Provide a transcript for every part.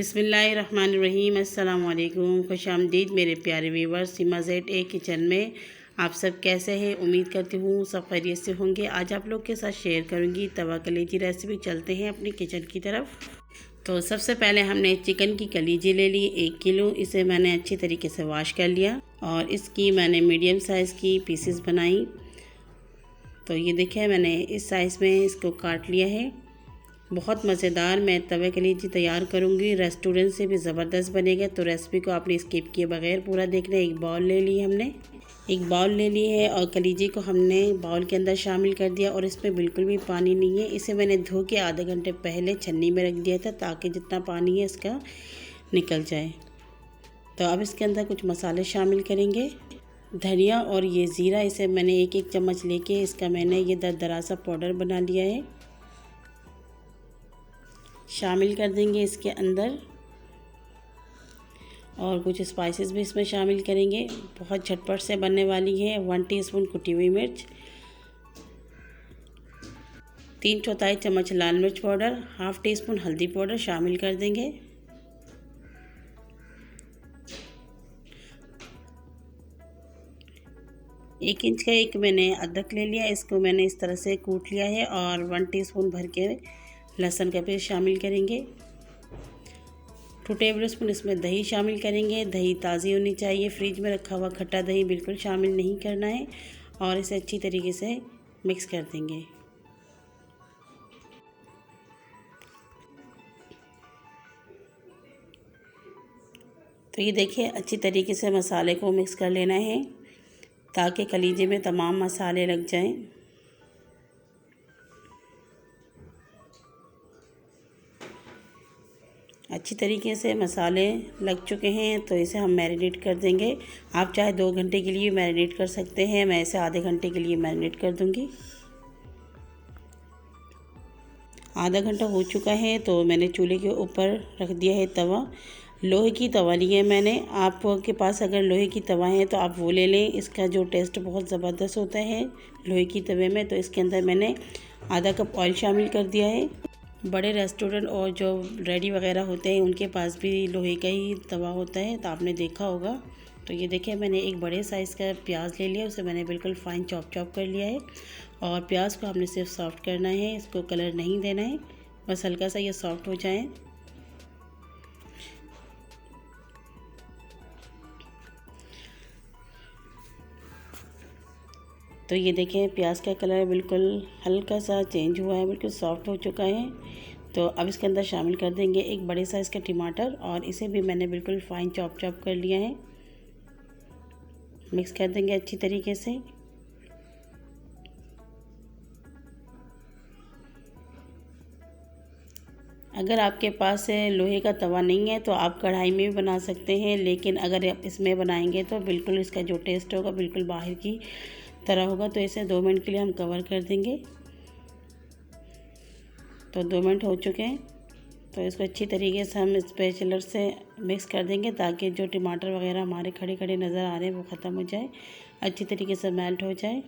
बिस्मिल्लाहिर्रहमानिर्रहीम। अस्सलाम वालेकुम। खुशामदीद मेरे प्यारे व्यूवर्स। सीमा Z किचन में आप सब कैसे हैं? उम्मीद करती हूँ सब खैरियत से होंगे। आज आप लोग के साथ शेयर करूँगी तवा कलेजी रेसिपी। चलते हैं अपनी किचन की तरफ। तो सबसे पहले हमने चिकन की कलीजी ले ली 1 किलो। इसे मैंने अच्छी तरीके से वॉश कर लिया और इसकी मैंने मीडियम साइज़ की पीसेस बनाई। तो ये देखिए मैंने इस साइज़ में इसको काट लिया है। बहुत मज़ेदार मैं तवे कलीजी तैयार करूँगी, रेस्टोरेंट से भी ज़बरदस्त बनेगा। तो रेसिपी को आपने स्किप किए बगैर पूरा देखना है। एक बाउल ले ली है और कलीजी को हमने बाउल के अंदर शामिल कर दिया और इसमें बिल्कुल भी पानी नहीं है। इसे मैंने धो के आधे घंटे पहले छन्नी में रख दिया था ताकि जितना पानी है इसका निकल जाए। तो अब इसके अंदर कुछ मसाले शामिल करेंगे। धनिया और ये ज़ीरा, इसे मैंने एक चम्मच लेके इसका मैंने ये दरदरा सा पाउडर बना लिया है, शामिल कर देंगे इसके अंदर। और कुछ स्पाइसेस भी इसमें शामिल करेंगे। बहुत झटपट से बनने वाली है। 1 टीस्पून कुटी हुई मिर्च, 3/4 चम्मच लाल मिर्च पाउडर, 1/2 टीस्पून हल्दी पाउडर शामिल कर देंगे। एक इंच का एक मैंने अदरक ले लिया, इसको मैंने इस तरह से कूट लिया है। और 1 टीस्पून भर के लहसुन का पेस्ट शामिल करेंगे। 2 टेबलस्पून इसमें दही शामिल करेंगे। दही ताज़ी होनी चाहिए, फ्रिज में रखा हुआ खट्टा दही बिल्कुल शामिल नहीं करना है। और इसे अच्छी तरीके से मिक्स कर देंगे। तो ये देखिए अच्छी तरीके से मसाले को मिक्स कर लेना है ताकि कलीजे में तमाम मसाले लग जाएं। अच्छी तरीके से मसाले लग चुके हैं तो इसे हम मैरिनेट कर देंगे। आप चाहे 2 घंटे के लिए मैरिनेट कर सकते हैं, मैं इसे आधे घंटे के लिए मैरिनेट कर दूंगी। आधा घंटा हो चुका है तो मैंने चूल्हे के ऊपर रख दिया है तवा। लोहे की तवा ली है मैंने। आपके पास अगर लोहे की तवा है तो आप वो ले लें, इसका जो टेस्ट बहुत ज़बरदस्त होता है लोहे की तवे में। तो इसके अंदर मैंने आधा कप ऑयल शामिल कर दिया है। बड़े रेस्टोरेंट और जो रेडी वगैरह होते हैं उनके पास भी लोहे का ही तवा होता है, तो आपने देखा होगा। तो ये देखिए मैंने एक बड़े साइज़ का प्याज ले लिया, उसे मैंने बिल्कुल फाइन चॉप कर लिया है। और प्याज को हमने सिर्फ सॉफ्ट करना है, इसको कलर नहीं देना है, बस हल्का सा ये सॉफ्ट हो जाए। तो ये देखें प्याज का कलर बिल्कुल हल्का सा चेंज हुआ है, बिल्कुल सॉफ्ट हो चुका है। तो अब इसके अंदर शामिल कर देंगे एक बड़े साइज़ का टमाटर और इसे भी मैंने बिल्कुल फाइन चॉप कर लिया है। मिक्स कर देंगे अच्छी तरीके से। अगर आपके पास लोहे का तवा नहीं है तो आप कढ़ाई में भी बना सकते हैं, लेकिन अगर आप इसमें बनाएंगे तो बिल्कुल इसका जो टेस्ट होगा बिल्कुल बाहर की तरह होगा। तो इसे 2 मिनट के लिए हम कवर कर देंगे। तो 2 मिनट हो चुके हैं तो इसको अच्छी तरीके से हम स्पैचुलर से मिक्स कर देंगे ताकि जो टमाटर वगैरह हमारे खड़े खड़े नज़र आ रहे हैं वो ख़त्म हो जाए, अच्छी तरीके से मेल्ट हो जाए।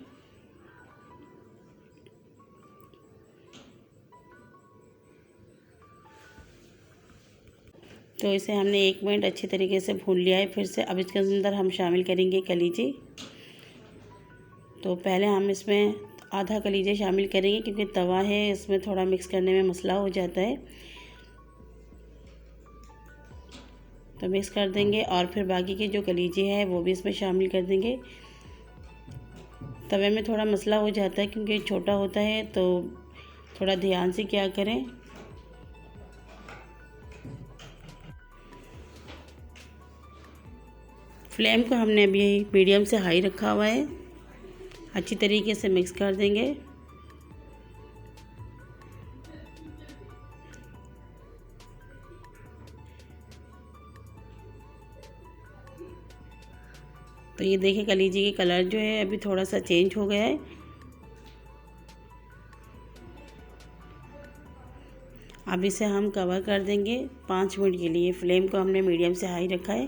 तो इसे हमने 1 मिनट अच्छी तरीके से भून लिया है फिर से। अब इसके अंदर हम शामिल करेंगे कलीजी। तो पहले हम इसमें आधा कलीजे शामिल करेंगे क्योंकि तवा है, इसमें थोड़ा मिक्स करने में मसला हो जाता है। तो मिक्स कर देंगे और फिर बाकी की जो कलीजे है वो भी इसमें शामिल कर देंगे। तवे में थोड़ा मसला हो जाता है क्योंकि छोटा होता है, तो थोड़ा ध्यान से क्या करें। फ्लेम को हमने अभी मीडियम से हाई रखा हुआ है। अच्छी तरीके से मिक्स कर देंगे। तो ये देखिए कलीजी के कलर जो है अभी थोड़ा सा चेंज हो गया है। अब इसे हम कवर कर देंगे 5 मिनट के लिए। फ्लेम को हमने मीडियम से हाई रखा है।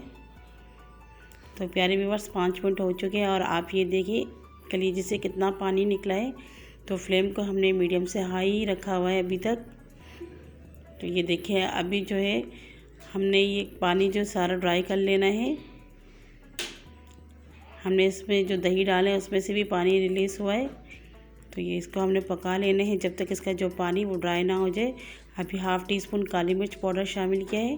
तो प्यारे व्यूअर्स 5 मिनट हो चुके हैं और आप ये देखिए कलीजी से कितना पानी निकला है। तो फ्लेम को हमने मीडियम से हाई रखा हुआ है अभी तक। तो ये देखिए अभी जो है हमने ये पानी जो सारा ड्राई कर लेना है। हमने इसमें जो दही डाला है उसमें से भी पानी रिलीज़ हुआ है, तो ये इसको हमने पका लेना है जब तक इसका जो पानी वो ड्राई ना हो जाए। अभी हाफ़ टी स्पून काली मिर्च पाउडर शामिल किया है,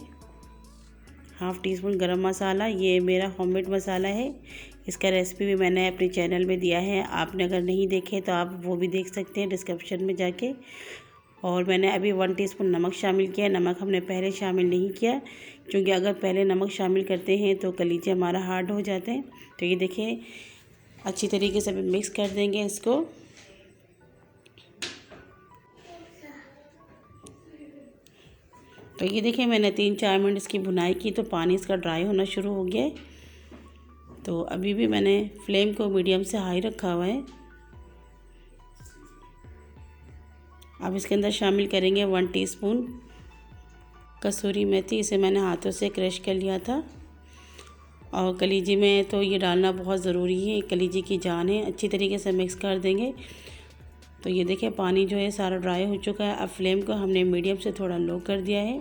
हाफ़ टी स्पून गरम मसाला। ये मेरा होममेड मसाला है, इसका रेसिपी भी मैंने अपने चैनल में दिया है, आपने अगर नहीं देखे तो आप वो भी देख सकते हैं डिस्क्रिप्शन में जाके। और मैंने अभी 1 टीस्पून नमक शामिल किया। नमक हमने पहले शामिल नहीं किया, क्योंकि अगर पहले नमक शामिल करते हैं तो कलीजे हमारा हार्ड हो जाते हैं। तो ये देखिए अच्छी तरीके से मिक्स कर देंगे इसको। तो ये देखिए मैंने 3-4 मिनट इसकी भुनाई की तो पानी इसका ड्राई होना शुरू हो गया है। तो अभी भी मैंने फ्लेम को मीडियम से हाई रखा हुआ है। अब इसके अंदर शामिल करेंगे 1 टीस्पून कसूरी मेथी। इसे मैंने हाथों से क्रश कर लिया था। और कलीजी में तो ये डालना बहुत ज़रूरी है, कलीजी की जान है। अच्छी तरीके से मिक्स कर देंगे। तो ये देखिए पानी जो है सारा ड्राई हो चुका है। अब फ्लेम को हमने मीडियम से थोड़ा लो कर दिया है।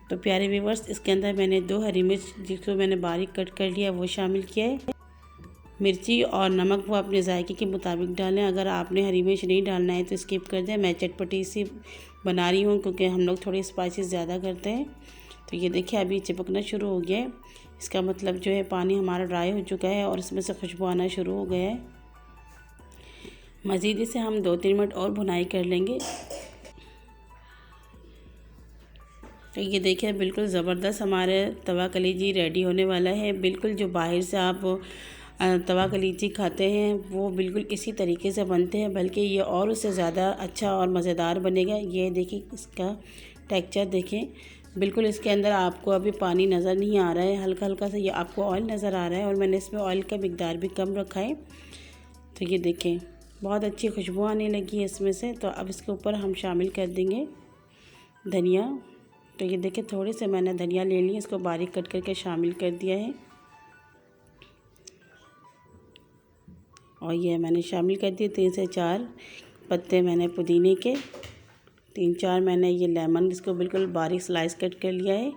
तो प्यारे व्यूअर्स, इसके अंदर मैंने 2 हरी मिर्च जिसको मैंने बारीक कट कर लिया वो शामिल किया है। मिर्ची और नमक वो अपने जायके के मुताबिक डालें। अगर आपने हरी मिर्च नहीं डालना है तो स्किप कर दें। मैं चटपटी सी बना रही हूँ क्योंकि हम लोग थोड़ी स्पाइसेस ज़्यादा करते हैं। तो ये देखिए अभी चिपकना शुरू हो गया है, इसका मतलब जो है पानी हमारा ड्राई हो चुका है और इसमें से खुशबू आना शुरू हो गया है। मज़ीद इसे हम 2-3 मिनट और भुनाई कर लेंगे। तो ये देखिए बिल्कुल ज़बरदस्त हमारे तवा कलीजी रेडी होने वाला है। बिल्कुल जो बाहर से आप तवा कलीजी खाते हैं वो बिल्कुल इसी तरीके से बनते हैं, बल्कि ये और उससे ज़्यादा अच्छा और मज़ेदार बनेगा। ये देखिए इसका टेक्सचर देखें, बिल्कुल इसके अंदर आपको अभी पानी नज़र नहीं आ रहा है, हल्का हल्का सा ये आपको ऑयल नज़र आ रहा है। और मैंने इसमें ऑयल का मिकदार भी कम रखा है। तो ये देखें बहुत अच्छी खुशबू आने लगी है इसमें से। तो अब इसके ऊपर हम शामिल कर देंगे धनिया। तो ये देखिए थोड़े से मैंने धनिया ले ली, इसको बारीक कट करके शामिल कर दिया है। और ये मैंने शामिल कर दिए 3 से 4 पत्ते मैंने पुदीने के, 3-4 मैंने ये लेमन इसको बिल्कुल बारीक स्लाइस कट कर लिया है।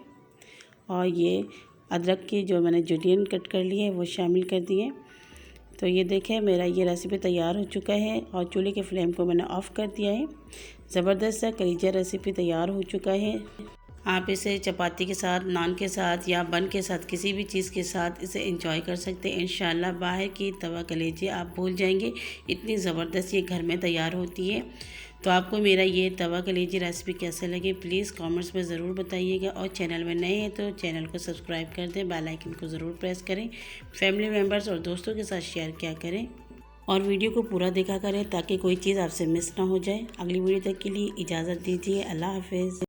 और ये अदरक की जो मैंने जुलियन कट कर ली है वो शामिल कर दिए। तो ये देखें मेरा ये रेसिपी तैयार हो चुका है और चूल्हे के फ्लेम को मैंने ऑफ़ कर दिया है। ज़बरदस्त सा कलीजा रेसिपी तैयार हो चुका है। आप इसे चपाती के साथ, नान के साथ या बन के साथ किसी भी चीज़ के साथ इसे एंजॉय कर सकते हैं। इंशाल्लाह बाहर की तवा कलेजी आप भूल जाएंगे, इतनी ज़बरदस्त ये घर में तैयार होती है। तो आपको मेरा ये तवा कलेजी रेसिपी कैसे लगे प्लीज़ कमेंट्स में ज़रूर बताइएगा। और चैनल में नए हैं तो चैनल को सब्सक्राइब कर दें, बेल आइकन को ज़रूर प्रेस करें, फैमिली मेम्बर्स और दोस्तों के साथ शेयर किया करें और वीडियो को पूरा देखा करें ताकि कोई चीज़ आपसे मिस ना हो जाए। अगली वीडियो तक के लिए इजाज़त दीजिए। अल्लाह हाफ़िज़।